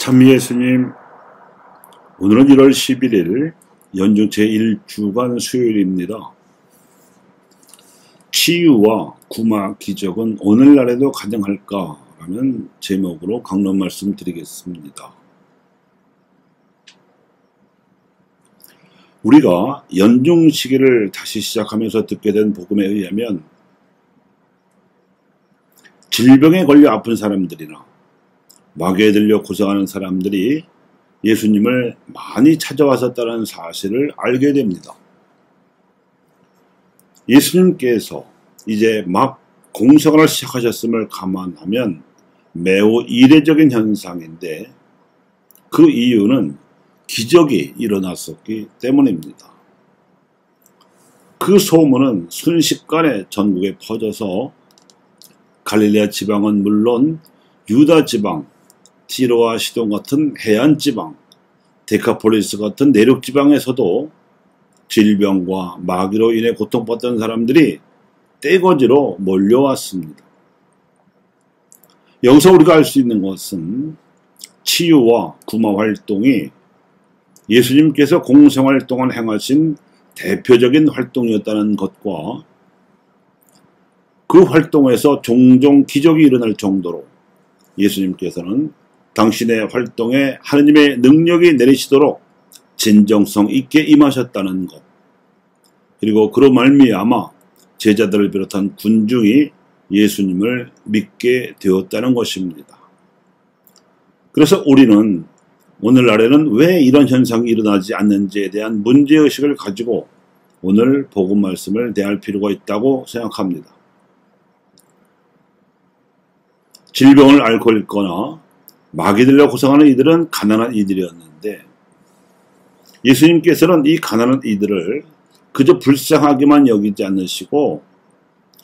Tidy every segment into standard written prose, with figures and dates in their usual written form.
참 예수님, 오늘은 1월 11일 연중 제1주간 수요일입니다. 치유와 구마 기적은 오늘날에도 가능할까? 라는 제목으로 강론 말씀 드리겠습니다. 우리가 연중 시기를 다시 시작하면서 듣게 된 복음에 의하면 질병에 걸려 아픈 사람들이나 마귀에 들려 고생하는 사람들이 예수님을 많이 찾아왔었다는 사실을 알게 됩니다. 예수님께서 이제 막 공생활을 시작하셨음을 감안하면 매우 이례적인 현상인데 그 이유는 기적이 일어났었기 때문입니다. 그 소문은 순식간에 전국에 퍼져서 갈릴레아 지방은 물론 유다 지방, 티로와 시돈 같은 해안 지방, 데카폴리스 같은 내륙 지방에서도 질병과 마귀로 인해 고통받던 사람들이 떼거지로 몰려왔습니다. 여기서 우리가 알 수 있는 것은 치유와 구마 활동이 예수님께서 공생활 동안 행하신 대표적인 활동이었다는 것과 그 활동에서 종종 기적이 일어날 정도로 예수님께서는 당신의 활동에 하느님의 능력이 내리시도록 진정성 있게 임하셨다는 것, 그리고 그로 말미암아 제자들을 비롯한 군중이 예수님을 믿게 되었다는 것입니다. 그래서 우리는 오늘날에는 왜 이런 현상이 일어나지 않는지에 대한 문제의식을 가지고 오늘 복음 말씀을 대할 필요가 있다고 생각합니다. 질병을 앓고 있거나 마귀 들려 고생하는 이들은 가난한 이들이었는데 예수님께서는 이 가난한 이들을 그저 불쌍하게만 여기지 않으시고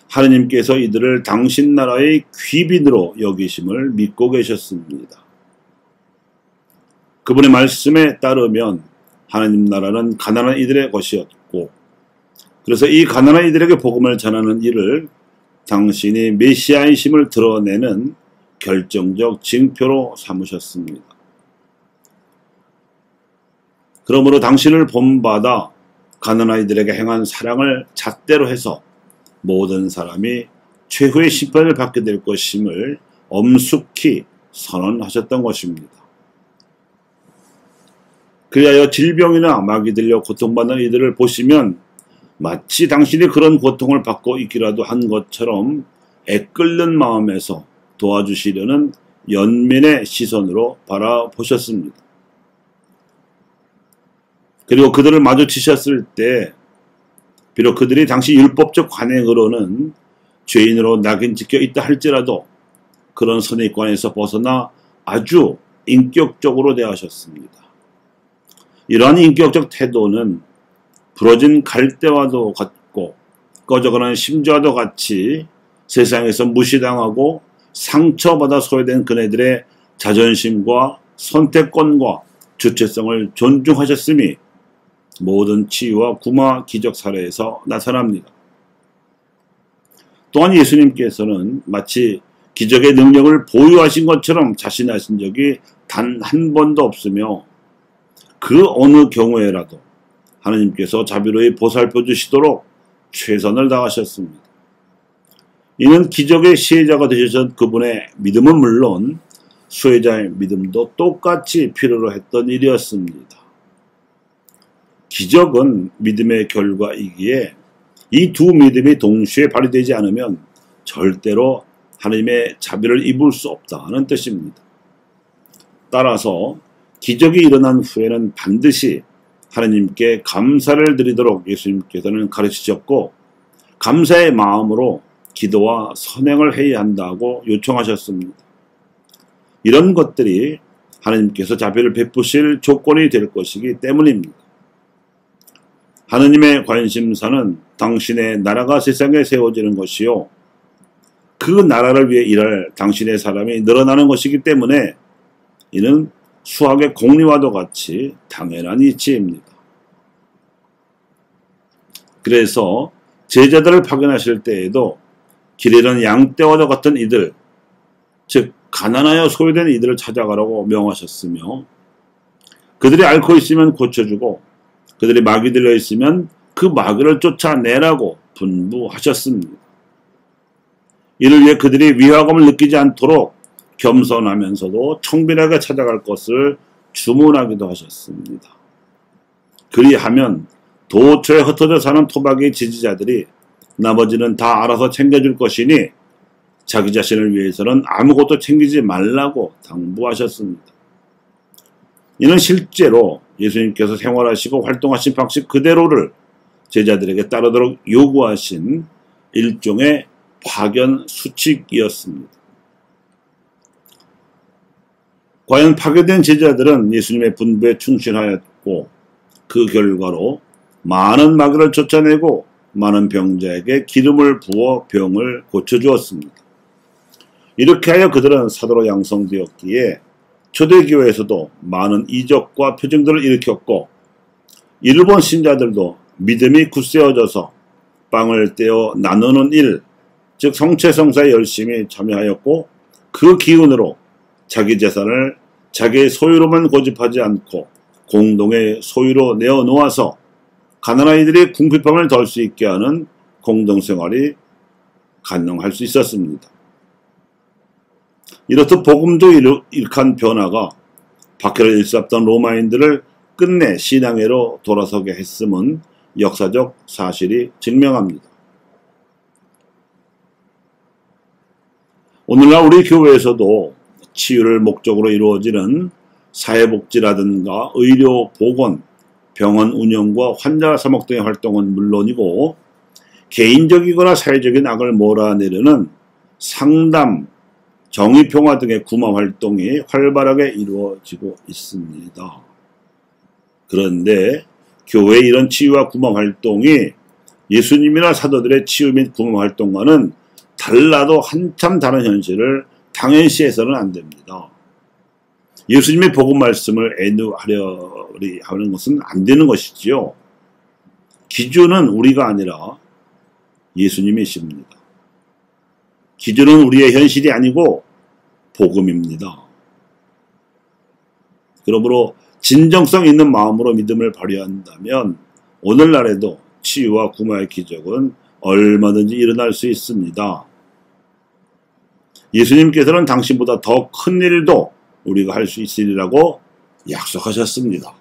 하느님께서 이들을 당신 나라의 귀빈으로 여기심을 믿고 계셨습니다. 그분의 말씀에 따르면 하느님 나라는 가난한 이들의 것이었고 그래서 이 가난한 이들에게 복음을 전하는 일을 당신이 메시아이심을 드러내는 결정적 징표로 삼으셨습니다. 그러므로 당신을 본받아 가난한 이들에게 행한 사랑을 잣대로 해서 모든 사람이 최후의 심판을 받게 될 것임을 엄숙히 선언하셨던 것입니다. 그리하여 질병이나 마귀 들려 고통받는 이들을 보시면 마치 당신이 그런 고통을 받고 있기라도 한 것처럼 애끓는 마음에서 도와주시려는 연민의 시선으로 바라보셨습니다. 그리고 그들을 마주치셨을 때 비록 그들이 당시 율법적 관행으로는 죄인으로 낙인 찍혀 있다 할지라도 그런 선입관에서 벗어나 아주 인격적으로 대하셨습니다. 이러한 인격적 태도는 부러진 갈대와도 같고 꺼져가는 심지와도 같이 세상에서 무시당하고 상처받아 소외된 그네들의 자존심과 선택권과 주체성을 존중하셨음이 모든 치유와 구마 기적 사례에서 나타납니다. 또한 예수님께서는 마치 기적의 능력을 보유하신 것처럼 자신하신 적이 단 한 번도 없으며 그 어느 경우에라도 하나님께서 자비로이 보살펴 주시도록 최선을 다하셨습니다. 이는 기적의 시혜자가 되셨던 그분의 믿음은 물론 수혜자의 믿음도 똑같이 필요로 했던 일이었습니다. 기적은 믿음의 결과이기에 이 두 믿음이 동시에 발휘되지 않으면 절대로 하나님의 자비를 입을 수 없다는 뜻입니다. 따라서 기적이 일어난 후에는 반드시 하나님께 감사를 드리도록 예수님께서는 가르치셨고 감사의 마음으로 기도와 선행을 해야 한다고 요청하셨습니다. 이런 것들이 하나님께서 자비를 베푸실 조건이 될 것이기 때문입니다. 하나님의 관심사는 당신의 나라가 세상에 세워지는 것이요 그 나라를 위해 일할 당신의 사람이 늘어나는 것이기 때문에 이는 수학의 공리와도 같이 당연한 이치입니다. 그래서 제자들을 파견하실 때에도 길에는 양떼와도 같은 이들, 즉 가난하여 소외된 이들을 찾아가라고 명하셨으며 그들이 앓고 있으면 고쳐주고 그들이 마귀 들려 있으면 그 마귀를 쫓아내라고 분부하셨습니다. 이를 위해 그들이 위화감을 느끼지 않도록 겸손하면서도 청빈하게 찾아갈 것을 주문하기도 하셨습니다. 그리하면 도처에 흩어져 사는 토박이 지지자들이 나머지는 다 알아서 챙겨줄 것이니 자기 자신을 위해서는 아무것도 챙기지 말라고 당부하셨습니다. 이는 실제로 예수님께서 생활하시고 활동하신 방식 그대로를 제자들에게 따르도록 요구하신 일종의 파견 수칙이었습니다. 과연 파괴된 제자들은 예수님의 분부에 충실하였고 그 결과로 많은 마귀를 쫓아내고 많은 병자에게 기름을 부어 병을 고쳐주었습니다. 이렇게 하여 그들은 사도로 양성되었기에 초대교회에서도 많은 이적과 표징들을 일으켰고 이를 본 신자들도 믿음이 굳세어져서 빵을 떼어 나누는 일, 즉 성체성사에 열심히 참여하였고 그 기운으로 자기 재산을 자기의 소유로만 고집하지 않고 공동의 소유로 내어놓아서 가난한 이들이 궁핍함을 덜 수 있게 하는 공동생활이 가능할 수 있었습니다. 이렇듯 복음도 일으킨 변화가 박해를 일삼던 로마인들을 끝내 신앙회로 돌아서게 했음은 역사적 사실이 증명합니다. 오늘날 우리 교회에서도 치유를 목적으로 이루어지는 사회복지라든가 의료, 보건, 병원 운영과 환자 사목 등의 활동은 물론이고 개인적이거나 사회적인 악을 몰아내려는 상담, 정의평화 등의 구마 활동이 활발하게 이루어지고 있습니다. 그런데 교회의 이런 치유와 구마 활동이 예수님이나 사도들의 치유 및 구마 활동과는 달라도 한참 다른 현실을 당연시해서는 안 됩니다. 예수님의 복음 말씀을 애누하려리 하는 것은 안 되는 것이지요. 기준은 우리가 아니라 예수님이십니다. 기준은 우리의 현실이 아니고 복음입니다. 그러므로 진정성 있는 마음으로 믿음을 발휘한다면 오늘날에도 치유와 구마의 기적은 얼마든지 일어날 수 있습니다. 예수님께서는 당신보다 더 큰 일도 우리가 할 수 있으리라고 약속하셨습니다.